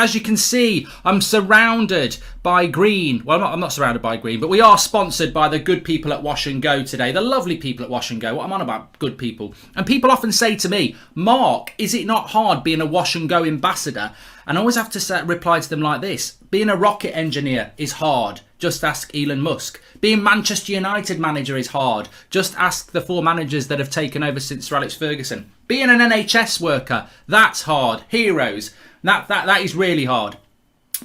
As you can see, I'm surrounded by green. Well, I'm not surrounded by green, but we are sponsored by the good people at Wash and Go today. The lovely people at Wash and Go. What I'm on about, good people. And people often say to me, Mark, is it not hard being a Wash and Go ambassador? And I always have to reply to them like this. Being a rocket engineer is hard. Just ask Elon Musk. Being Manchester United manager is hard. Just ask the 4 managers that have taken over since Sir Alex Ferguson. Being an NHS worker, that's hard. Heroes. That is really hard.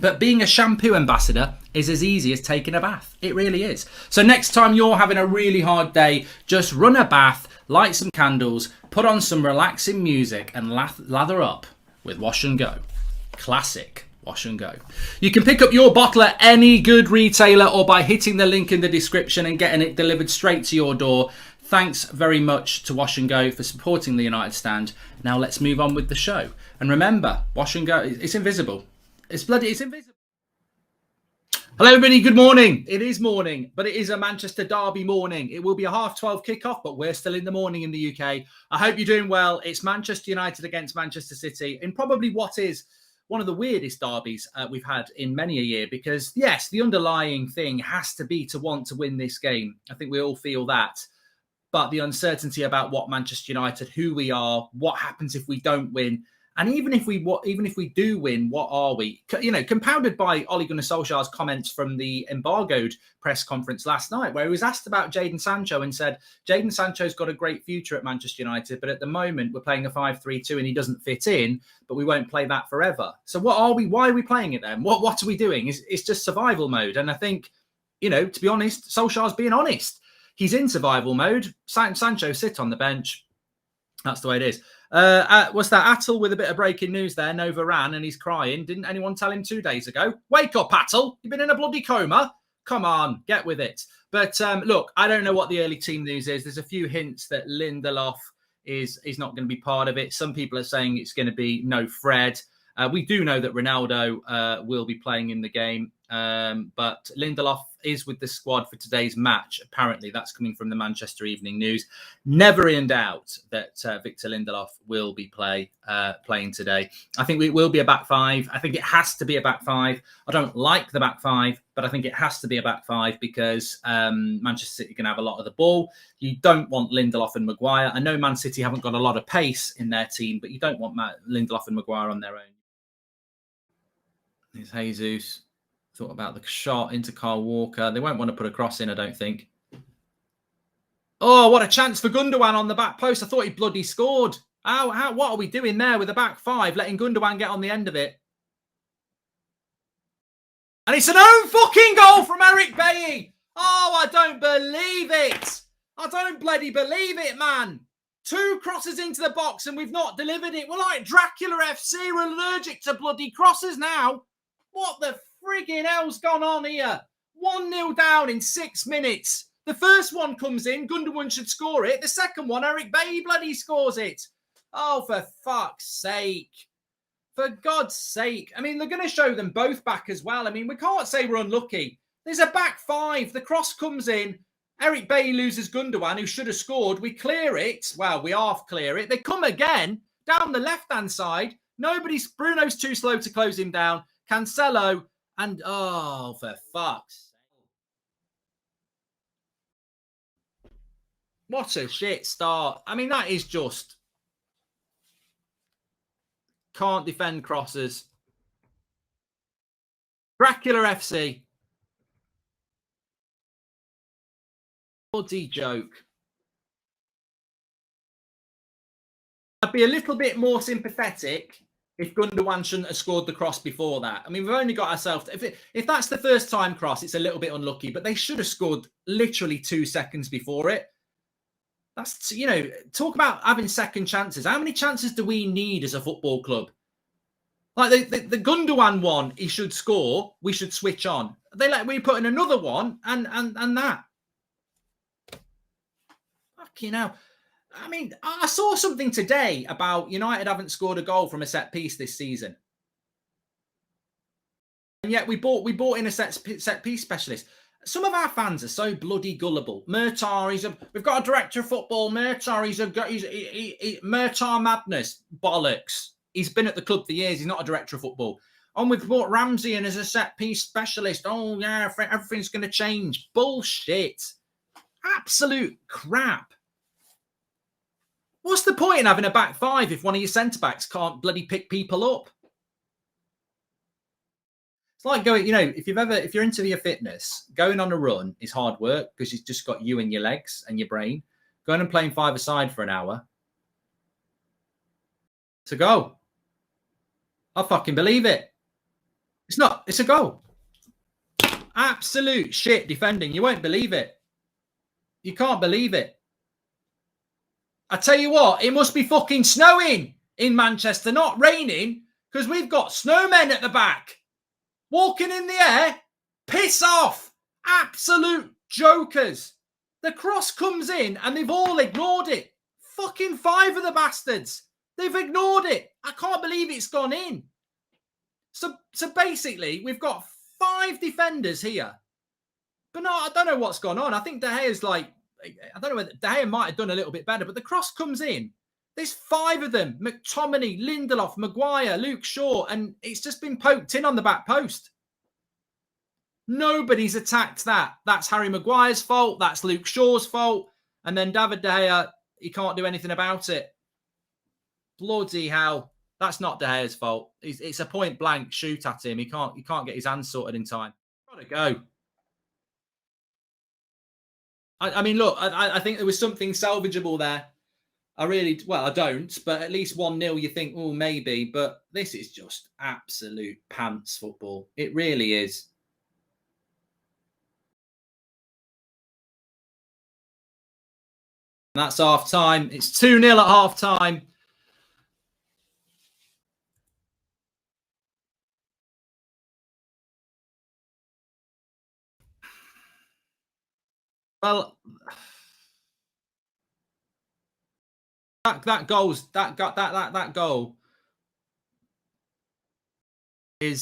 But being a shampoo ambassador is as easy as taking a bath. It really is. So next time you're having a really hard day, just run a bath, light some candles, put on some relaxing music and lather up with Wash and Go. Classic Wash and Go. You can pick up your bottle at any good retailer or by hitting the link in the description and getting it delivered straight to your door. Thanks very much to Wash and Go for supporting the United Stand. Now let's move on with the show. And remember, Wash and Go, it's invisible. It's invisible. Hello everybody, good morning. It is morning, but it is a Manchester derby morning. It will be a 12:30 kickoff, but we're still in the morning in the UK. I hope you're doing well. It's Manchester United against Manchester City in probably what is one of the weirdest derbies we've had in many a year, because yes, the underlying thing has to be to want to win this game. I think we all feel that. But the uncertainty about what Manchester United, who we are, what happens if we don't win, and even if we do win, what are we? You know, compounded by Ole Gunnar Solskjaer's comments from the embargoed press conference last night, where he was asked about Jadon Sancho and said, Jadon Sancho's got a great future at Manchester United, but at the moment we're playing a 5-3-2 and he doesn't fit in, but we won't play that forever. So what are we? Why are we playing it then? What are we doing? It's just survival mode. And I think, you know, to be honest, Solskjaer's being honest. He's in survival mode. Sancho sit on the bench. That's the way it is. What's that? Attel with a bit of breaking news there. Nova ran and he's crying. Didn't anyone tell him 2 days ago? Wake up, Attel. You've been in a bloody coma. Come on, get with it. But look, I don't know what the early team news is. There's a few hints that Lindelof is not going to be part of it. Some people are saying it's going to be no Fred. We do know that Ronaldo will be playing in the game. But Lindelof is with the squad for today's match. Apparently, that's coming from the Manchester Evening News. Never in doubt that Victor Lindelof will be playing today. I think it will be a back five. I think it has to be a back five. I don't like the back five, but I think it has to be a back five because Manchester City can have a lot of the ball. You don't want Lindelof and Maguire. I know Man City haven't got a lot of pace in their team, but you don't want Lindelof and Maguire on their own. There's Jesus. Thought about the shot into Kyle Walker. They won't want to put a cross in, I don't think. Oh, what a chance for Gundogan on the back post. I thought he bloody scored. What are we doing there with the back five, letting Gundogan get on the end of it? And it's an own fucking goal from Eric Bailly. Oh, I don't believe it. I don't bloody believe it, man. 2 crosses into the box and we've not delivered it. We're like Dracula FC. We're allergic to bloody crosses now. What the frigging hell's gone on here? 1-0 down in 6 minutes. The first one comes in. Gundogan should score it. The second one, Eric Bailly bloody scores it. Oh, for fuck's sake. For God's sake. I mean, they're going to show them both back as well. I mean, we can't say we're unlucky. There's a back five. The cross comes in. Eric Bailly loses Gundogan, who should have scored. We clear it. Well, we half clear it. They come again down the left-hand side. Bruno's too slow to close him down. Cancelo. And, oh, for fuck's sake. What a shit start. I mean, that is just... Can't defend crosses. Dracula FC. Bloody joke. I'd be a little bit more sympathetic if Gundogan shouldn't have scored the cross before that. I mean, we've only got ourselves... If that's the first time cross, it's a little bit unlucky, but they should have scored literally 2 seconds before it. That's, you know, talk about having second chances. How many chances do we need as a football club? Like the Gundogan one, he should score. We should switch on. We put in another one and that. Fucking hell. I mean, I saw something today about United haven't scored a goal from a set piece this season. And yet we bought in a set piece specialist. Some of our fans are so bloody gullible. Murtar, we've got a director of football. Murtar, he's Murtar madness. Bollocks. He's been at the club for years. He's not a director of football. On with brought Ramsey in as a set piece specialist. Oh, yeah, everything's going to change. Bullshit. Absolute crap. What's the point in having a back five if one of your centre-backs can't bloody pick people up? It's like going, if you're into your fitness, going on a run is hard work because you've just got you and your legs and your brain. Going and playing five-a-side for an hour. It's a goal. I fucking believe it. It's a goal. Absolute shit defending. You won't believe it. You can't believe it. I tell you what, it must be fucking snowing in Manchester, not raining, because we've got snowmen at the back. Walking in the air. Piss off. Absolute jokers. The cross comes in and they've all ignored it. Fucking 5 of the bastards. They've ignored it. I can't believe it's gone in. So basically, we've got 5 defenders here. But no, I don't know what's gone on. I think De Gea's I don't know whether De Gea might have done a little bit better, but the cross comes in. There's 5 of them. McTominay, Lindelof, Maguire, Luke Shaw, and it's just been poked in on the back post. Nobody's attacked that. That's Harry Maguire's fault. That's Luke Shaw's fault. And then David De Gea, he can't do anything about it. Bloody hell. That's not De Gea's fault. It's a point blank shoot at him. He can't get his hands sorted in time. Gotta go. I mean, look, I think there was something salvageable there. I don't, but at least 1-0 you think, oh, maybe. But this is just absolute pants football. It really is. And that's half time. It's 2-0 at half time. Well, that goal is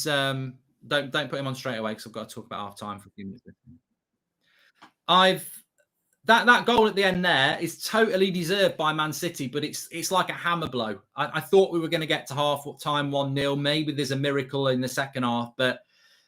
don't put him on straight away because I've got to talk about half time for a few minutes. That goal at the end there is totally deserved by Man City, but it's like a hammer blow. I thought we were going to get to half time 1-0. Maybe there's a miracle in the second half, but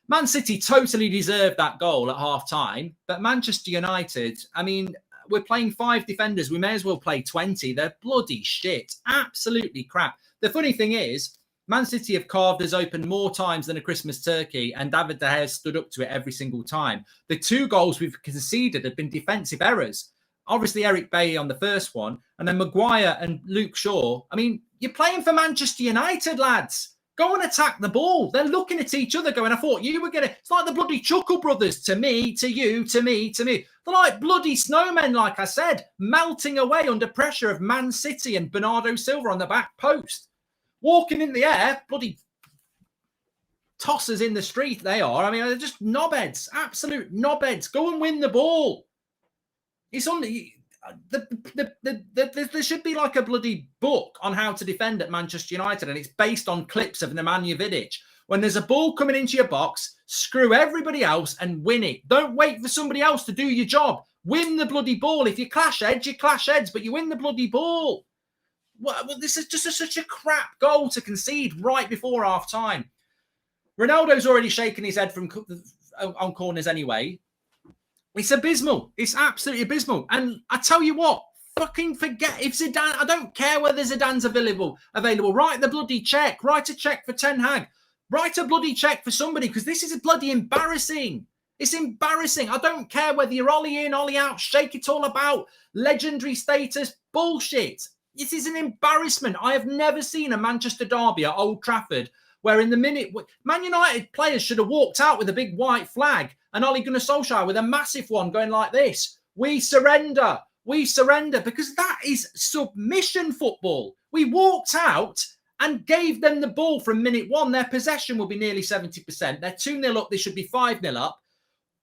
Man City totally deserved that goal at half time. But Manchester United, I mean, we're playing 5 defenders. We may as well play 20. They're bloody shit. Absolutely crap. The funny thing is, Man City have carved us open more times than a Christmas turkey, and David De Gea stood up to it every single time. The 2 goals we've conceded have been defensive errors. Obviously, Eric Bailly on the first one, and then Maguire and Luke Shaw. I mean, you're playing for Manchester United, lads. Go and attack the ball. They're looking at each other going, I thought you were going to... It's like the bloody Chuckle Brothers. To me, to you, to me, to me. They're like bloody snowmen, like I said, melting away under pressure of Man City and Bernardo Silva on the back post. Walking in the air, bloody tossers in the street they are. I mean, they're just knobheads. Absolute knobheads. Go and win the ball. It's on the... There should be like a bloody book on how to defend at Manchester United, and it's based on clips of Nemanja Vidic. When there's a ball coming into your box, screw everybody else and win it. Don't wait for somebody else to do your job. Win the bloody ball. If you clash heads, but you win the bloody ball. Well, this is just such a crap goal to concede right before half time. Ronaldo's already shaken his head on corners anyway. It's abysmal. It's absolutely abysmal. And I tell you what, fucking forget if Zidane, I don't care whether Zidane's available. Write the bloody check. Write a check for Ten Hag. Write a bloody check for somebody, because this is bloody embarrassing. It's embarrassing. I don't care whether you're Ollie in, Ollie out, shake it all about, legendary status, bullshit. This is an embarrassment. I have never seen a Manchester derby at Old Trafford where in the minute, Man United players should have walked out with a big white flag and Ole Gunnar Solskjaer with a massive one going like this. We surrender, because that is submission football. We walked out and gave them the ball from minute 1. Their possession will be nearly 70%. They're 2-0 up. They should be 5-0 up.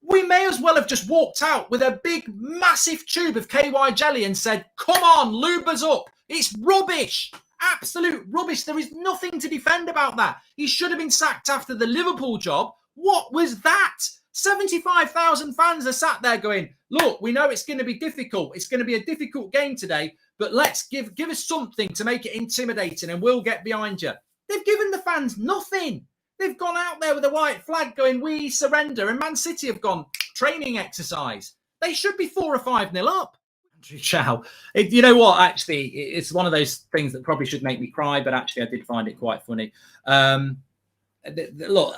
We may as well have just walked out with a big, massive tube of KY jelly and said, come on, lube us up. It's rubbish. Absolute rubbish. There is nothing to defend about that. He should have been sacked after the Liverpool job. What was that? 75,000 fans are sat there going, look, we know it's going to be difficult. It's going to be a difficult game today, but let's give us something to make it intimidating and we'll get behind you. They've given the fans nothing. They've gone out there with a white flag going, we surrender. And Man City have gone, training exercise. They should be 4 or 5-0 up. Andrew Chow. You know what? Actually, it's one of those things that probably should make me cry, but actually I did find it quite funny. Look,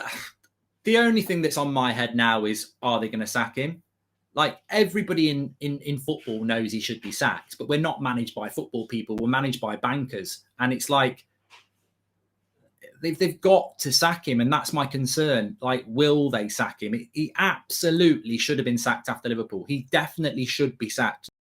the only thing that's on my head now is, are they going to sack him? Like, everybody in football knows he should be sacked, but we're not managed by football people. We're managed by bankers. And it's like, they've got to sack him. And that's my concern. Like, will they sack him? He absolutely should have been sacked after Liverpool. He definitely should be sacked.